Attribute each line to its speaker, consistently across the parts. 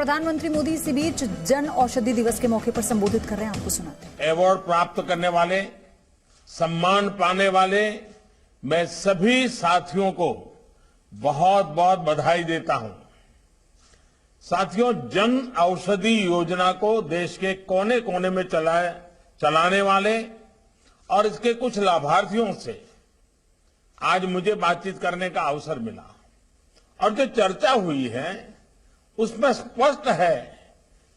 Speaker 1: प्रधानमंत्री मोदी इसी बीच जन औषधि दिवस के मौके पर संबोधित कर रहे हैं, आपको सुनाते हैं।
Speaker 2: अवार्ड प्राप्त करने वाले, सम्मान पाने वाले मैं सभी साथियों को बहुत बहुत बधाई देता हूं। साथियों, जन औषधि योजना को देश के कोने कोने में चलाने वाले और इसके कुछ लाभार्थियों से आज मुझे बातचीत करने का अवसर मिला और जो चर्चा हुई है उसमें स्पष्ट है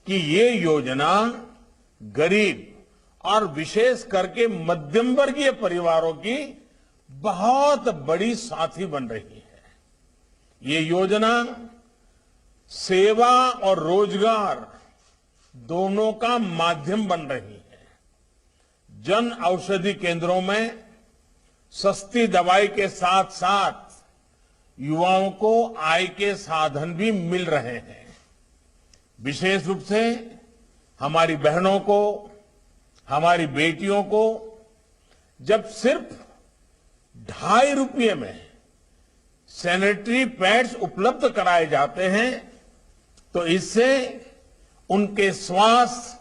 Speaker 2: कि ये योजना गरीब और विशेष करके मध्यम वर्गीय परिवारों की बहुत बड़ी साथी बन रही है। ये योजना सेवा और रोजगार दोनों का माध्यम बन रही है। जन औषधि केंद्रों में सस्ती दवाई के साथ साथ युवाओं को आय के साधन भी मिल रहे हैं। विशेष रूप से हमारी बहनों को, हमारी बेटियों को जब सिर्फ ₹2.5 में सैनिटरी पैड्स उपलब्ध कराए जाते हैं तो इससे उनके स्वास्थ्य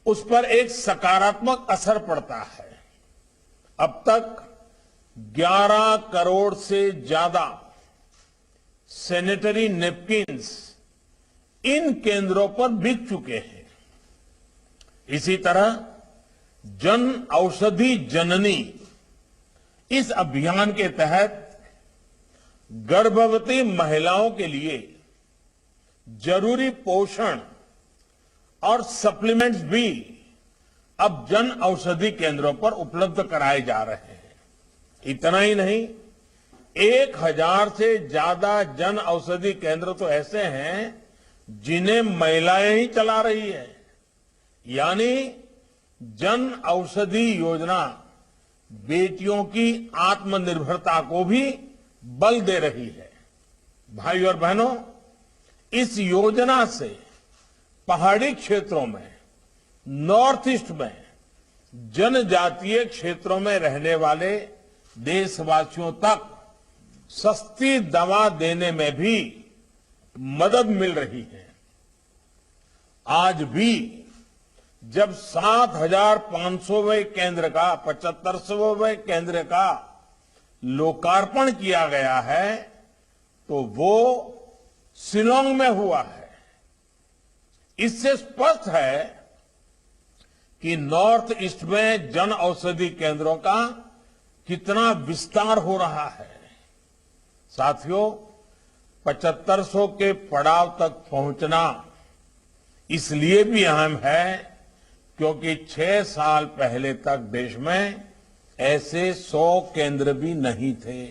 Speaker 2: उस पर एक सकारात्मक असर पड़ता है। अब तक 11 करोड़ से ज्यादा सैनिटरी नैपकिन्स इन केंद्रों पर बिक चुके हैं। इसी तरह जन औषधि जननी इस अभियान के तहत गर्भवती महिलाओं के लिए जरूरी पोषण और सप्लीमेंट्स भी अब जन औषधि केंद्रों पर उपलब्ध कराए जा रहे हैं। इतना ही नहीं, 1000 से ज्यादा जन औषधि केंद्र तो ऐसे हैं जिन्हें महिलाएं ही चला रही है। यानी जन औषधि योजना बेटियों की आत्मनिर्भरता को भी बल दे रही है। भाई और बहनों, इस योजना से पहाड़ी क्षेत्रों में, नॉर्थ ईस्ट में, जनजातीय क्षेत्रों में रहने वाले देशवासियों तक सस्ती दवा देने में भी मदद मिल रही है। आज भी जब 7,500वें केंद्र का 75वें केंद्र का लोकार्पण किया गया है तो वो शिलांग में हुआ है। इससे स्पष्ट है कि नॉर्थ ईस्ट में जन औषधि केंद्रों का कितना विस्तार हो रहा है। साथियों, 7500 के पड़ाव तक पहुंचना इसलिए भी अहम है क्योंकि 6 साल पहले तक देश में ऐसे 100 केंद्र भी नहीं थे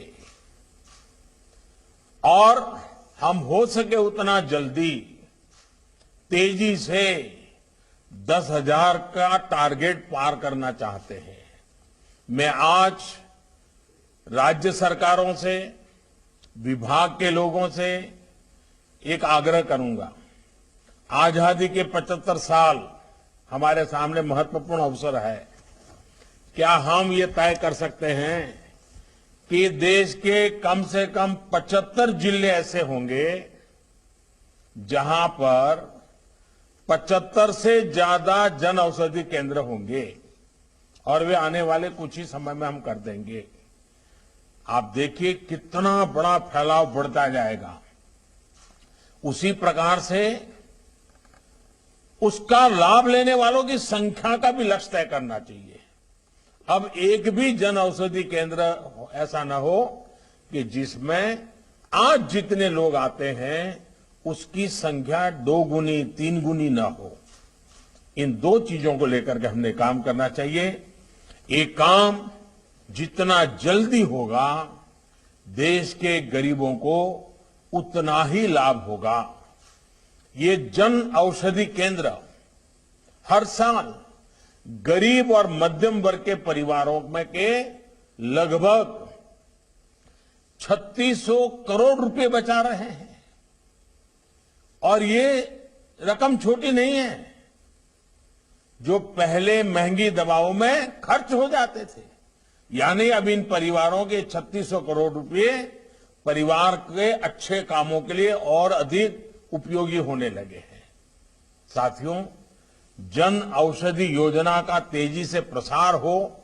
Speaker 2: और हम हो सके उतना जल्दी तेजी से 10,000 का टारगेट पार करना चाहते हैं। मैं आज राज्य सरकारों से, विभाग के लोगों से एक आग्रह करूंगा। आजादी के 75 साल हमारे सामने महत्वपूर्ण अवसर है। क्या हम ये तय कर सकते हैं कि देश के कम से कम 75 जिले ऐसे होंगे जहां पर 75 से ज्यादा जन औषधि केंद्र होंगे और वे आने वाले कुछ ही समय में हम कर देंगे। आप देखिए कितना बड़ा फैलाव बढ़ता जाएगा। उसी प्रकार से उसका लाभ लेने वालों की संख्या का भी लक्ष्य तय करना चाहिए। अब एक भी जन औषधि केंद्र ऐसा न हो कि जिसमें आज जितने लोग आते हैं उसकी संख्या 2 गुनी 3 गुनी न हो। इन 2 चीजों को लेकर के हमने काम करना चाहिए। एक काम जितना जल्दी होगा देश के गरीबों को उतना ही लाभ होगा। ये जन औषधि केंद्र हर साल गरीब और मध्यम वर्ग के परिवारों में के लगभग 3600 करोड़ रुपए बचा रहे हैं और ये रकम छोटी नहीं है जो पहले महंगी दवाओं में खर्च हो जाते थे। यानी अब इन परिवारों के 3600 करोड़ रुपए परिवार के अच्छे कामों के लिए और अधिक उपयोगी होने लगे हैं। साथियों, जन औषधि योजना का तेजी से प्रसार हो,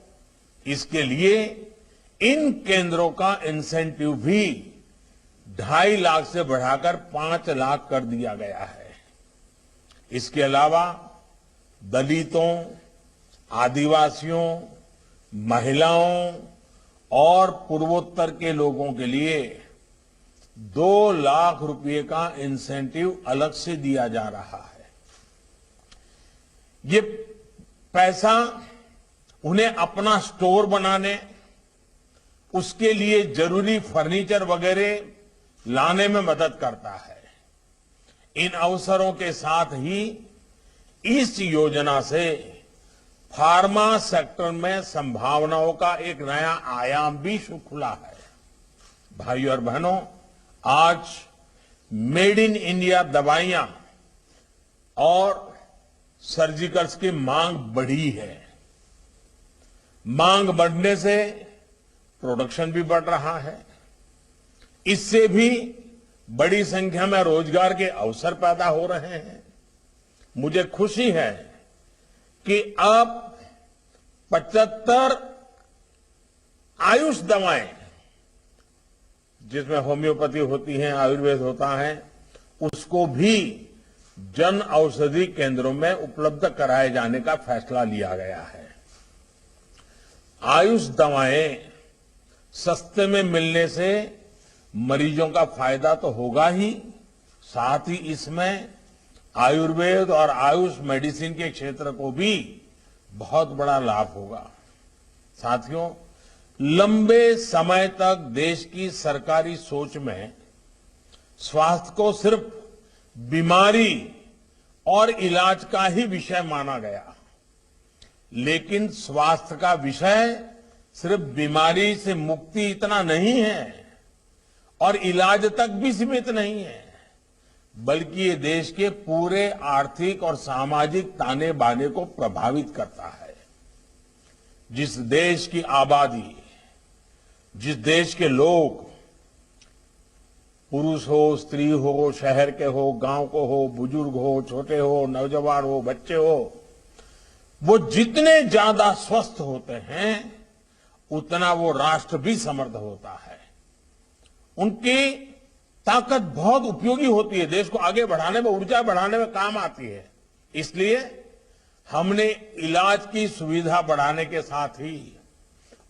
Speaker 2: इसके लिए इन केंद्रों का इंसेंटिव भी 2.5 लाख से बढ़ाकर 5 लाख कर दिया गया है। इसके अलावा दलितों, आदिवासियों, महिलाओं और पूर्वोत्तर के लोगों के लिए 2 लाख रुपए का इंसेंटिव अलग से दिया जा रहा है। ये पैसा उन्हें अपना स्टोर बनाने, उसके लिए जरूरी फर्नीचर वगैरह लाने में मदद करता है। इन अवसरों के साथ ही इस योजना से फार्मा सेक्टर में संभावनाओं का एक नया आयाम भी खुला है। भाइयों और बहनों, आज मेड इन इंडिया दवाइयां और सर्जिकल्स की मांग बढ़ी है। मांग बढ़ने से प्रोडक्शन भी बढ़ रहा है। इससे भी बड़ी संख्या में रोजगार के अवसर पैदा हो रहे हैं। मुझे खुशी है कि अब 75 आयुष दवाएं, जिसमें होम्योपैथी होती है, आयुर्वेद होता है, उसको भी जन औषधि केंद्रों में उपलब्ध कराए जाने का फैसला लिया गया है। आयुष दवाएं सस्ते में मिलने से मरीजों का फायदा तो होगा ही, साथ ही इसमें आयुर्वेद और आयुष मेडिसिन के क्षेत्र को भी बहुत बड़ा लाभ होगा। साथियों, लंबे समय तक देश की सरकारी सोच में स्वास्थ्य को सिर्फ बीमारी और इलाज का ही विषय माना गया, लेकिन स्वास्थ्य का विषय सिर्फ बीमारी से मुक्ति इतना नहीं है और इलाज तक भी सीमित नहीं है, बल्कि ये देश के पूरे आर्थिक और सामाजिक ताने बाने को प्रभावित करता है। जिस देश की आबादी, जिस देश के लोग, पुरुष हो, स्त्री हो, शहर के हो, गांव को हो, बुजुर्ग हो, छोटे हो, नौजवान हो, बच्चे हो, वो जितने ज्यादा स्वस्थ होते हैं उतना वो राष्ट्र भी समृद्ध होता है। उनकी ताकत बहुत उपयोगी होती है, देश को आगे बढ़ाने में, ऊर्जा बढ़ाने में काम आती है। इसलिए हमने इलाज की सुविधा बढ़ाने के साथ ही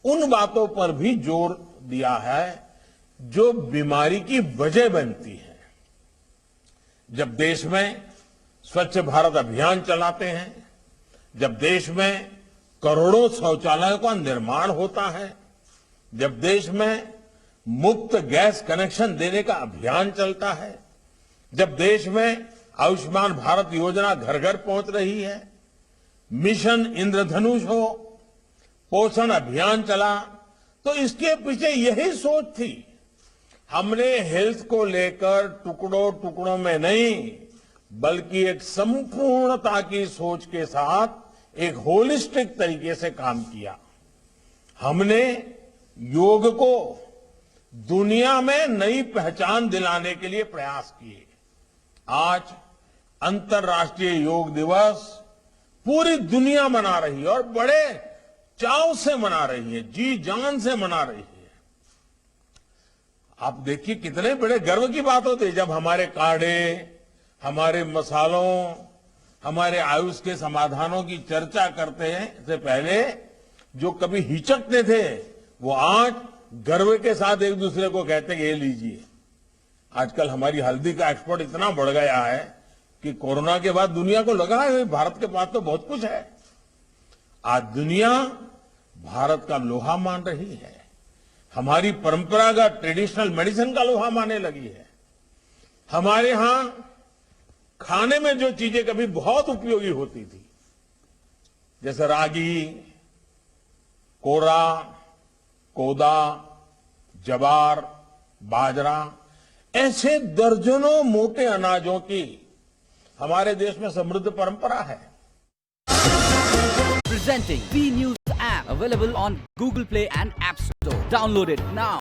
Speaker 2: उन बातों पर भी जोर दिया है जो बीमारी की वजह बनती है। जब देश में स्वच्छ भारत अभियान चलाते हैं, जब देश में करोड़ों शौचालयों का निर्माण होता है, जब देश में मुफ्त गैस कनेक्शन देने का अभियान चलता है, जब देश में आयुष्मान भारत योजना घर घर पहुंच रही है, मिशन इंद्रधनुष हो, पोषण अभियान चला, तो इसके पीछे यही सोच थी। हमने हेल्थ को लेकर टुकड़ों टुकड़ों में नहीं, बल्कि एक संपूर्णता की सोच के साथ एक होलिस्टिक तरीके से काम किया। हमने योग को दुनिया में नई पहचान दिलाने के लिए प्रयास किए। आज अंतर्राष्ट्रीय योग दिवस पूरी दुनिया मना रही है और बड़े चाव से मना रही है, जी जान से मना रही है। आप देखिए कितने बड़े गर्व की बात होती है जब हमारे काढ़े, हमारे मसालों, हमारे आयुष के समाधानों की चर्चा करते हैं। इससे पहले जो कभी हिचकते थे वो आज गर्व के साथ एक दूसरे को कहते हैं ये लीजिए। आजकल हमारी हल्दी का एक्सपोर्ट इतना बढ़ गया है कि कोरोना के बाद दुनिया को लगा है भारत के पास तो बहुत कुछ है। आज दुनिया भारत का लोहा मान रही है, हमारी परंपरागत ट्रेडिशनल मेडिसिन का लोहा मानने लगी है। हमारे यहां खाने में जो चीजें कभी बहुत उपयोगी होती थी, जैसे रागी, कोरा, कोदा, जवार, बाजरा, ऐसे दर्जनों मोटे अनाजों की हमारे देश में समृद्ध परंपरा है।
Speaker 3: Presenting B News app available on Google Play and App Store. Download it now.